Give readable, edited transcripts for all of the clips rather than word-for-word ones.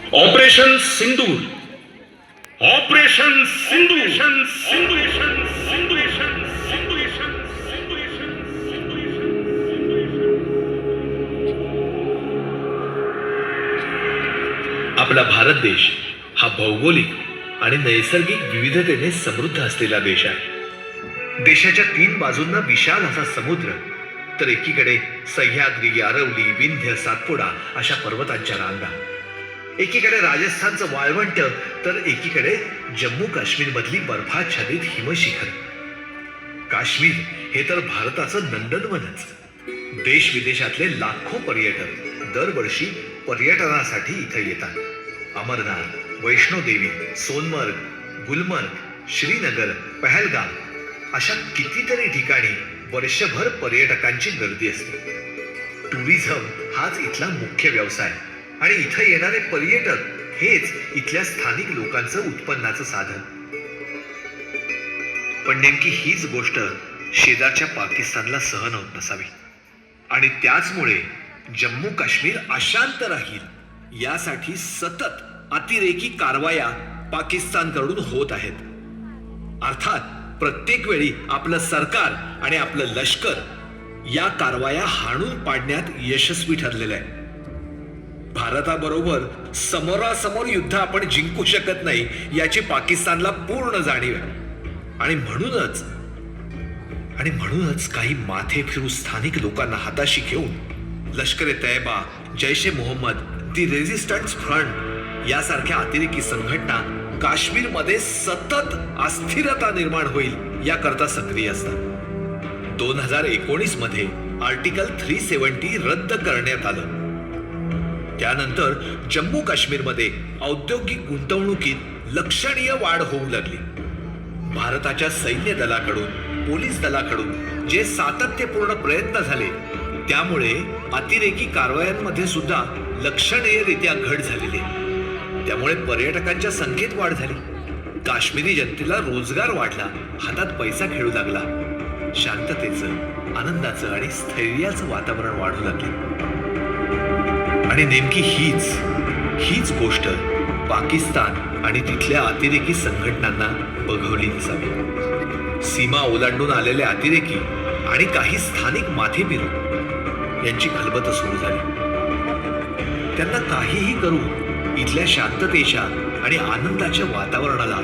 Operation सिंदूर. Operation सिंदूर. सिंदूर. आपला भारत देश हा भौगोलिक आणि नैसर्गिक विविधतेने समृद्ध असलेला देश आहे. देशाच्या 3 बाजूंना विशाल असा समुद्र, तर एकीकडे सह्याद्री, अरवली, विंध्य, सातपुडा अशा पर्वतांच्या रांगा, एकीकडे राजस्थानचं वाळवंट, तर एकीकडे जम्मू काश्मीर मधली बर्फाच्छादित हिमशिखर. काश्मीर हे तर भारताचं नंदनवनच. देश विदेशातले लाखो पर्यटक दरवर्षी पर्यटनासाठी इथे येतात. अमरनाथ, वैष्णोदेवी, सोनमर्ग, गुलमर्ग, श्रीनगर, पहलगाम अशा कितीतरी ठिकाणी वर्षभर पर्यटकांची गर्दी असते. टुरिझम हाच इथला मुख्य व्यवसाय आणि इथं येणारे पर्यटक हेच इथल्या स्थानिक लोकांचं उत्पन्नाचं साधन. पण नेमकी हीच गोष्ट शेजारच्या पाकिस्तानला सहन होत नसावी आणि त्याचमुळे जम्मू काश्मीर अशांत राहील यासाठी सतत अतिरेकी कारवाया पाकिस्तानकडून होत आहेत. अर्थात प्रत्येक वेळी आपलं सरकार आणि आपलं लष्कर या कारवाया हाणून पाडण्यात यशस्वी ठरलेलं आहे. भारताबरोबर समोरासमोर युद्ध आपण जिंकू शकत नाही याची पाकिस्तानला पूर्ण जाणीव आहे आणि म्हणूनच काही माथे फिरू स्थानिक लोकांना हाताशी घेऊन लष्कर ए तैयबा, जैश ए मोहम्मद, दी रेझिस्टन्स फ्रंट यासारख्या अतिरेकी संघटना काश्मीरमध्ये सतत अस्थिरता निर्माण होईल याकरता सक्रिय असतात. 2019 मध्ये आर्टिकल 370 रद्द करण्यात आलं. त्यानंतर जम्मू काश्मीरमध्ये औद्योगिक गुंतवणुकीत लक्षणीय वाढ होऊ लागली. भारताच्या सैन्य दलाकडून, पोलीस दलाकडून जे सातत्यपूर्ण प्रयत्न झाले त्यामुळे अतिरेकी कारवायांमध्ये सुद्धा लक्षणीयरित्या घट झालेली. त्यामुळे पर्यटकांच्या संख्येत वाढ झाली. काश्मीरी जनतेला रोजगार वाढला, हातात पैसा खेळू लागला. शांततेचं, आनंदाचं आणि स्थैर्याचं वातावरण वाढू लागले. आणि नेमकी हीच गोष्ट पाकिस्तान आणि तिथल्या अतिरेकी संघटनांना बघवली नसावी. सीमा ओलांडून आलेले अतिरेकी आणि काही स्थानिक माथेफिरू यांची खलबत सुरू झाली. त्यांना काहीही करून इथल्या शांततेच्या आणि आनंदाच्या वातावरणाला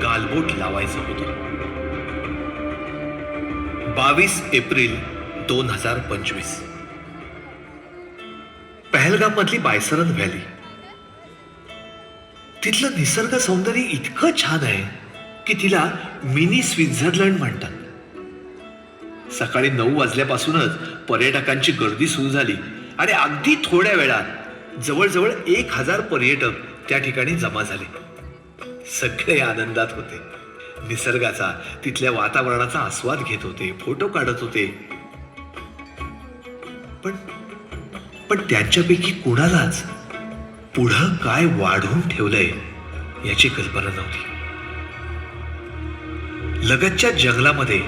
गालबोट लावायचं होतं. 22 एप्रिल 2025 पहलगाम मधली बायसरन व्हॅली. तिथलं निसर्ग सौंदर्य इतकं छान आहे की तिला मिनी स्वित्झर्लंड म्हणतात. सकाळी 9 वाजल्यापासूनच पर्यटकांची गर्दी सुरू झाली आणि अगदी थोड्या वेळात जवळजवळ 1000 पर्यटक त्या ठिकाणी जमा झाले. सगळे आनंदात होते. निसर्गाचा, तिथल्या वातावरणाचा आस्वाद घेत होते, फोटो काढत होते. पण त्यांच्यापैकी कुणालाच पुढं काय वाढवून ठेवलंय याची कल्पना नव्हती. लगतच्या जंगलामध्ये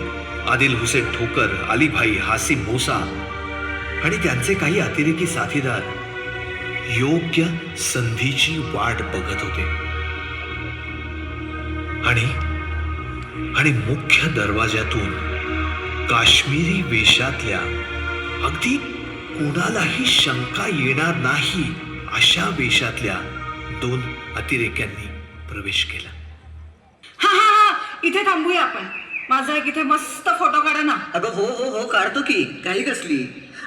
आदिल हुसेन ठोकर, अलीभाई, हासिम मूसा आणि त्यांचे काही अतिरेकी साथीदार योग्य संधीची वाट बघत होते आणि मुख्य दरवाजातून काश्मीरी वेशातल्या, अगदी कुणालाही शंका येणार नाही अशा वेशातल्या 2 अतिरेक्यांनी प्रवेश केला. हा इथे थांबूया आपण. माझा एक इथे मस्त फोटो काढा ना. अगं हो काढतो की, काही कसली.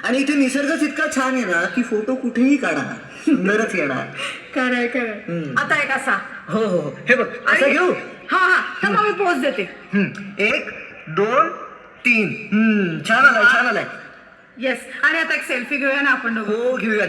आणि इथे निसर्गच इतका छान आहे ना की फोटो कुठेही काढा सुंदरच येणार. खरंय. आता एक असा. हो हे बघ, असं घेऊ. हा तर मग मी पोच देते. 1 2 3 छान आलाय. येस. आणि आता एक सेल्फी घेऊया ना आपण. हो घेऊया.